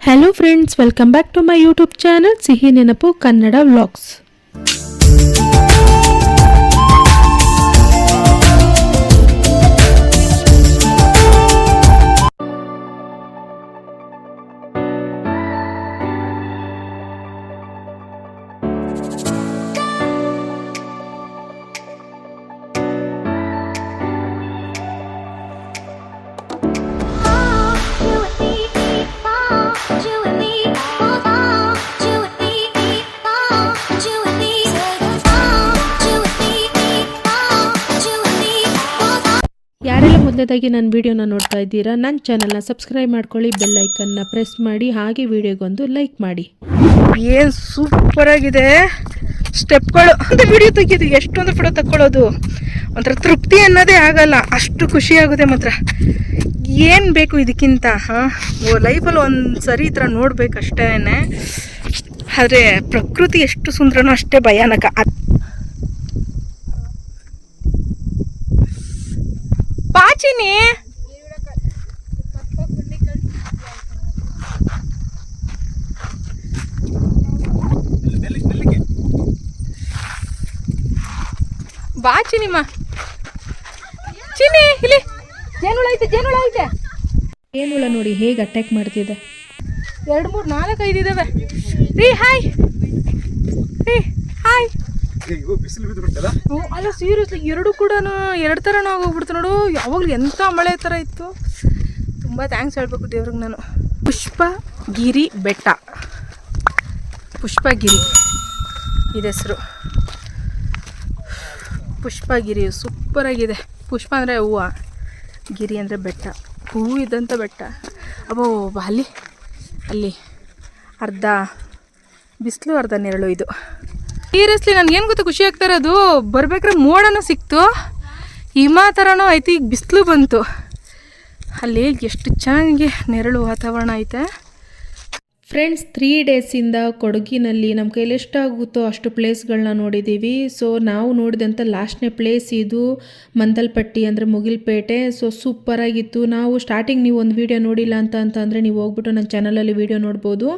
Hello friends, welcome back to my YouTube channel Sihi Nenapu Kannada Vlogs. ಯಾರೆಲ್ಲ ಮೊದಲನೇದಾಗಿ ನನ್ನ ವಿಡಿಯೋನ ನೋಡ್ತಾ ಇದ್ದೀರಾ, ನನ್ನ ಚಾನಲ್ನ ಸಬ್ಸ್ಕ್ರೈಬ್ ಮಾಡ್ಕೊಳ್ಳಿ, ಬೆಲ್ ಐಕನ್ನ ಪ್ರೆಸ್ ಮಾಡಿ, ಹಾಗೆ ವಿಡಿಯೋಗೊಂದು ಲೈಕ್ ಮಾಡಿ. ಏನು ಸೂಪರ್ ಆಗಿದೆ ಸ್ಟೆಪ್ಗಳು. ಅಂತ ವಿಡಿಯೋ ತೆಗೆಯೋದು ಎಷ್ಟೊಂದು ಫೋಟೋ ತಕ್ಕೊಳ್ಳೋದು ಒಂಥರ ತೃಪ್ತಿ ಅನ್ನೋದೇ ಆಗಲ್ಲ, ಅಷ್ಟು ಖುಷಿ ಆಗುತ್ತೆ ಮಾತ್ರ. ಏನು ಬೇಕು ಇದಕ್ಕಿಂತ? ಲೈಫಲ್ಲಿ ಒಂದು ಸರಿ ಈ ಥರ ನೋಡ್ಬೇಕಷ್ಟೇ. ಆದರೆ ಪ್ರಕೃತಿ ಎಷ್ಟು ಸುಂದರನೋ ಅಷ್ಟೇ ಭಯಾನಕ. ಪಾಚಿನಿ ಬಾಚಿನಿಮ್ಮ ಚಿನಿ ಇಲ್ಲಿ ಜೇನುಳ ಐತೆ, ಜೇನುಳ ಐತೆ. ಜೇನುಳ ನೋಡಿ ಹೇಗೆ ಅಟ್ಯಾಕ್ ಮಾಡ್ತಿದೆ. 2 3 4 5 ಇದಾವೆ. ರೀ ಹಾಯ್, ರೀ ಹಾಯ್. ಅಲ್ಲ ಸೀರಿಯಸ್ಲಿ ಎರಡು ಕೂಡ ಎರಡು ಥರನೂ ಆಗೋಗ್ಬಿಡ್ತು ನೋಡು. ಯಾವಾಗಲೂ ಎಂಥ ಮಳೆ ಥರ ಇತ್ತು. ತುಂಬ ಥ್ಯಾಂಕ್ಸ್ ಹೇಳ್ಬೇಕು ದೇವ್ರಿಗೆ ನಾನು. ಪುಷ್ಪಗಿರಿ ಬೆಟ್ಟ, ಪುಷ್ಪಗಿರಿ ಇದು ಹೆಸರು. ಪುಷ್ಪಗಿರಿ ಸೂಪರಾಗಿದೆ. ಪುಷ್ಪ ಅಂದರೆ ಹೂವು, ಗಿರಿ ಅಂದರೆ ಬೆಟ್ಟ, ಹೂವು ಇದ್ದಂಥ ಬೆಟ್ಟ. ಅಬ್ಬೋ ಅಲ್ಲಿ ಅಲ್ಲಿ ಅರ್ಧ ಬಿಸಿಲು ಅರ್ಧ ನೆರಳು. ಇದು ಸೀರಿಯಸ್ಲಿ ನನಗೆ ಏನು ಗೊತ್ತಾ ಖುಷಿ ಆಗ್ತಾ ಇರೋದು, ಬರ್ಬೇಕಾದ್ರೆ ಮೋಡನೂ ಸಿಕ್ತು, ಹಿಮ ಥರನೂ ಐತಿ. ಈಗ ಬಿಸಿಲು ಬಂತು. ಅಲ್ಲಿ ಎಷ್ಟು ಚೆನ್ನಾಗಿ ನೆರಳು ವಾತಾವರಣ ಐತೆ. ಫ್ರೆಂಡ್ಸ್, 3 ಡೇಸಿಂದ ಕೊಡಗಿನಲ್ಲಿ ನಮ್ಮ ಕೈಲಿ ಎಷ್ಟಾಗುತ್ತೋ ಅಷ್ಟು ಪ್ಲೇಸ್ಗಳನ್ನ ನೋಡಿದ್ದೀವಿ. ಸೊ ನಾವು ನೋಡಿದಂಥ ಲಾಸ್ಟ್ನೇ ಪ್ಲೇಸ್ ಇದು ಮಂದಲ್ಪಟ್ಟಿ, ಅಂದರೆ ಮುಗಿಲ್ಪೇಟೆ. ಸೊ ಸೂಪರಾಗಿತ್ತು. ನಾವು ಸ್ಟಾರ್ಟಿಂಗ್ ನೀವು ಒಂದು ವೀಡಿಯೋ ನೋಡಿಲ್ಲ ಅಂತಂದರೆ ನೀವು ಹೋಗ್ಬಿಟ್ಟು ನನ್ನ ಚಾನಲಲ್ಲಿ ವೀಡಿಯೋ ನೋಡ್ಬೋದು.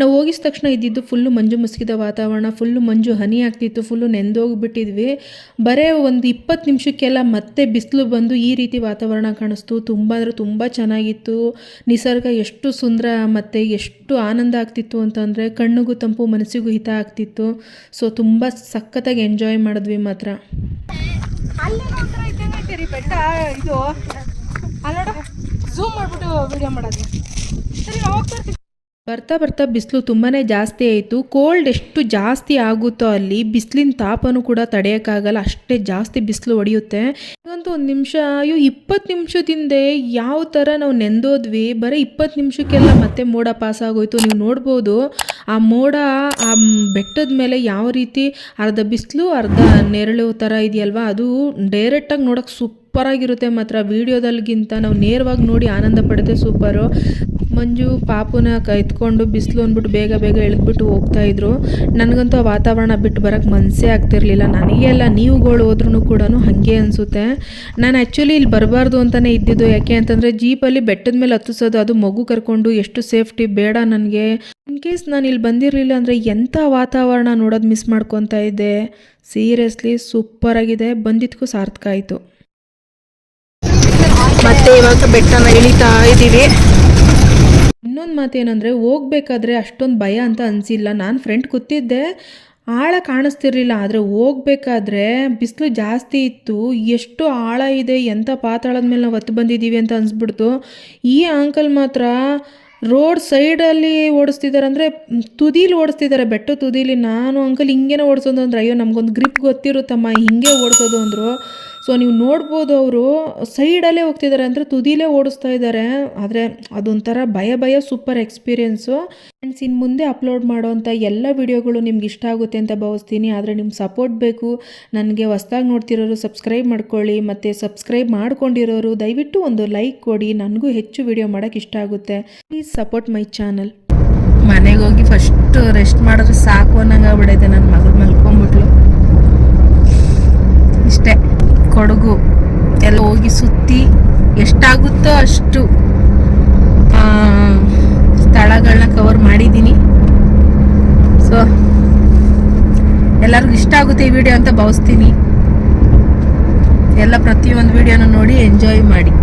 ನಾವು ಹೋಗಿದ ತಕ್ಷಣ ಇದ್ದಿದ್ದು ಫುಲ್ಲು ಮಂಜು ಮುಸುಕಿದ ವಾತಾವರಣ, ಫುಲ್ಲು ಮಂಜು ಹನಿ ಆಗ್ತಿತ್ತು, ಫುಲ್ಲು ನೆಂದೋಗಿಬಿಟ್ಟಿದ್ವಿ. ಬರೀ ಒಂದು 20 ನಿಮಿಷಕ್ಕೆಲ್ಲ ಮತ್ತೆ ಬಿಸಿಲು ಬಂದು ಈ ರೀತಿ ವಾತಾವರಣ ಕಾಣಿಸ್ತು. ತುಂಬ ಅಂದರೆ ತುಂಬ ಚೆನ್ನಾಗಿತ್ತು. ನಿಸರ್ಗ ಎಷ್ಟು ಸುಂದರ ಮತ್ತು ಎಷ್ಟು ಆನಂದ ಆಗ್ತಿತ್ತು ಅಂತಂದರೆ ಕಣ್ಣಿಗೂ ತಂಪು, ಮನಸ್ಸಿಗೂ ಹಿತ ಆಗ್ತಿತ್ತು. ಸೊ ತುಂಬ ಸಖತ್ತಾಗಿ ಎಂಜಾಯ್ ಮಾಡಿದ್ವಿ ಮಾತ್ರ. ಬೆಟ್ಟ ಇದು ಅಲ್ಲೋಡ, ಝೂಮ್ ಮಾಡಿಬಿಟ್ಟು ವಿಡಿಯೋ ಮಾಡೋದು. ಸರಿ, ನಾವು ಹೋಗ್ತಾ ಇರ್ತೀವಿ. ಬರ್ತಾ ಬರ್ತಾ ಬಿಸಿಲು ತುಂಬಾ ಜಾಸ್ತಿ ಆಯಿತು. ಕೋಲ್ಡ್ ಎಷ್ಟು ಜಾಸ್ತಿ ಆಗುತ್ತೋ ಅಲ್ಲಿ ಬಿಸಿಲಿನ ತಾಪನೂ ಕೂಡ ತಡೆಯೋಕ್ಕಾಗಲ್ಲ, ಅಷ್ಟೇ ಜಾಸ್ತಿ ಬಿಸಿಲು ಹೊಡೆಯುತ್ತೆ. ಈಗಂತೂ ಒಂದು ನಿಮಿಷ, 20 ನಿಮಿಷದಿಂದ ಯಾವ ಥರ ನಾವು ನೆಂದೋದ್ವಿ. ಬರೀ 20 ನಿಮಿಷಕ್ಕೆಲ್ಲ ಮತ್ತೆ ಮೋಡ ಪಾಸ್ ಆಗೋಯ್ತು. ನೀವು ನೋಡ್ಬೋದು ಆ ಮೋಡ ಆ ಬೆಟ್ಟದ ಮೇಲೆ ಯಾವ ರೀತಿ ಅರ್ಧ ಬಿಸಿಲು ಅರ್ಧ ನೆರಳು ಥರ ಇದೆಯಲ್ವ, ಅದು ಡೈರೆಕ್ಟಾಗಿ ನೋಡೋಕೆ ಸೂಪರಾಗಿರುತ್ತೆ ಮಾತ್ರ. ವೀಡಿಯೋದಲ್ಲಿಗಿಂತ ನಾವು ನೇರವಾಗಿ ನೋಡಿ ಆನಂದ ಪಡೆದೇ ಸೂಪರು. ಮಂಜು ಪಾಪುನ ಎತ್ಕೊಂಡು ಬಿಸಿಲು ಅಂದ್ಬಿಟ್ಟು ಬೇಗ ಬೇಗ ಎಳೆದ್ಬಿಟ್ಟು ಹೋಗ್ತಾಯಿದ್ರು. ನನಗಂತೂ ಆ ವಾತಾವರಣ ಬಿಟ್ಟು ಬರೋಕ್ಕೆ ಮನಸ್ಸೇ ಆಗ್ತಿರ್ಲಿಲ್ಲ. ನನಗೆ ಎಲ್ಲ ನೀವುಗಳು ಹೋದ್ರೂ ಕೂಡ ಹಾಗೆ ಅನಿಸುತ್ತೆ. ನಾನು ಆ್ಯಕ್ಚುಲಿ ಇಲ್ಲಿ ಬರಬಾರ್ದು ಅಂತಲೇ ಇದ್ದಿದ್ದು. ಯಾಕೆ ಅಂತಂದರೆ ಜೀಪಲ್ಲಿ ಬೆಟ್ಟದ ಮೇಲೆ ಹತ್ತಿಸೋದು, ಅದು ಮಗು ಕರ್ಕೊಂಡು ಎಷ್ಟು ಸೇಫ್ಟಿ ಬೇಡ ನನಗೆ. ಇನ್ ಕೇಸ್ ನಾನು ಇಲ್ಲಿ ಬಂದಿರಲಿಲ್ಲ ಅಂದರೆ ಎಂಥ ವಾತಾವರಣ ನೋಡೋದು ಮಿಸ್ ಮಾಡ್ಕೊತಾ ಇದ್ದೆ. ಸೀರಿಯಸ್ಲಿ ಸೂಪರಾಗಿದೆ. ಬಂದಿದ್ದಕ್ಕೂ ಸಾರ್ಥಕ ಆಯಿತು. ಮತ್ತೆ ಇವಾಗ ಬೆಟ್ಟನ ಇಳಿತಾ ಇದ್ದೀವಿ. ಇನ್ನೊಂದು ಮಾತೇನೆಂದರೆ, ಹೋಗ್ಬೇಕಾದ್ರೆ ಅಷ್ಟೊಂದು ಭಯ ಅಂತ ಅನಿಸಿಲ್ಲ. ನಾನು ಫ್ರೆಂಡ್ ಕೂತಿದ್ದೆ, ಆಳ ಕಾಣಿಸ್ತಿರ್ಲಿಲ್ಲ. ಆದರೆ ಹೋಗ್ಬೇಕಾದ್ರೆ ಬಿಸಿಲು ಜಾಸ್ತಿ ಇತ್ತು. ಎಷ್ಟು ಆಳ ಇದೆ, ಎಂಥ ಪಾತಾಳದ ಮೇಲೆ ನಾವು ಹತ್ತು ಬಂದಿದ್ದೀವಿ ಅಂತ ಅನಿಸ್ಬಿಡ್ತು. ಈ ಅಂಕಲ್ ಮಾತ್ರ ರೋಡ್ ಸೈಡಲ್ಲಿ ಓಡಿಸ್ತಿದ್ದಾರೆ, ಅಂದರೆ ತುದೀಲಿ ಓಡಿಸ್ತಿದ್ದಾರೆ, ಬೆಟ್ಟ ತುದೀಲಿ. ನಾನು ಅಂಕಲ್ ಹಿಂಗೇನೆ ಓಡಿಸೋದು ಅಂದ್ರೆ, ಅಯ್ಯೋ ನಮಗೊಂದು ಗ್ರಿಪ್ ಗೊತ್ತಿರುತ್ತಮ್ಮ, ಹಿಂಗೆ ಓಡಿಸೋದು ಅಂದರು. ಸೊ ನೀವು ನೋಡ್ಬೋದು ಅವರು ಸೈಡಲ್ಲೇ ಹೋಗ್ತಿದ್ದಾರೆ, ಅಂದರೆ ತುದಿಲೇ ಓಡಿಸ್ತಾ ಇದ್ದಾರೆ. ಆದರೆ ಅದೊಂಥರ ಭಯ ಸೂಪರ್ ಎಕ್ಸ್ಪೀರಿಯೆನ್ಸು. ಫ್ರೆಂಡ್ಸ್, ಇನ್ನು ಮುಂದೆ ಅಪ್ಲೋಡ್ ಮಾಡೋವಂಥ ಎಲ್ಲ ವಿಡಿಯೋಗಳು ನಿಮ್ಗೆ ಇಷ್ಟ ಆಗುತ್ತೆ ಅಂತ ಭಾವಿಸ್ತೀನಿ. ಆದರೆ ನಿಮ್ಮ ಸಪೋರ್ಟ್ ಬೇಕು. ನನಗೆ ಹೊಸ್ದಾಗಿ ನೋಡ್ತಿರೋರು ಸಬ್ಸ್ಕ್ರೈಬ್ ಮಾಡ್ಕೊಳ್ಳಿ, ಮತ್ತು ಸಬ್ಸ್ಕ್ರೈಬ್ ಮಾಡ್ಕೊಂಡಿರೋರು ದಯವಿಟ್ಟು ಒಂದು ಲೈಕ್ ಕೊಡಿ. ನನಗೂ ಹೆಚ್ಚು ವಿಡಿಯೋ ಮಾಡೋಕ್ಕೆ ಇಷ್ಟ ಆಗುತ್ತೆ. Please support my channel. ಮನೆಗೆ ಹೋಗಿ ಫಸ್ಟ್ ರೆಸ್ಟ್ ಮಾಡಿದ್ರೆ ಸಾಕು ಅನ್ನಂಗೆ ಆಗ್ಬಿಡೈತೆ. ನನ್ನ ಮಗಳು ಮಲ್ಕೊಂಡ್ಬಿಟ್ಲು. ಇಷ್ಟೇ ಕೊಡಗು ಎಲ್ಲ ಹೋಗಿ ಸುತ್ತಿ ಎಷ್ಟಾಗುತ್ತೋ ಅಷ್ಟು ಸ್ಥಳ ಸ್ಥಳಗಳನ್ನ ಕವರ್ ಮಾಡಿದ್ದೀನಿ. ಸೊ ಎಲ್ಲರಿಗೂ ಇಷ್ಟ ಆಗುತ್ತೆ ಈ ವಿಡಿಯೋ ಅಂತ ಭಾವಿಸ್ತೀನಿ. ಎಲ್ಲ ಪ್ರತಿಯೊಂದು ವಿಡಿಯೋನ ನೋಡಿ ಎಂಜಾಯ್ ಮಾಡಿ.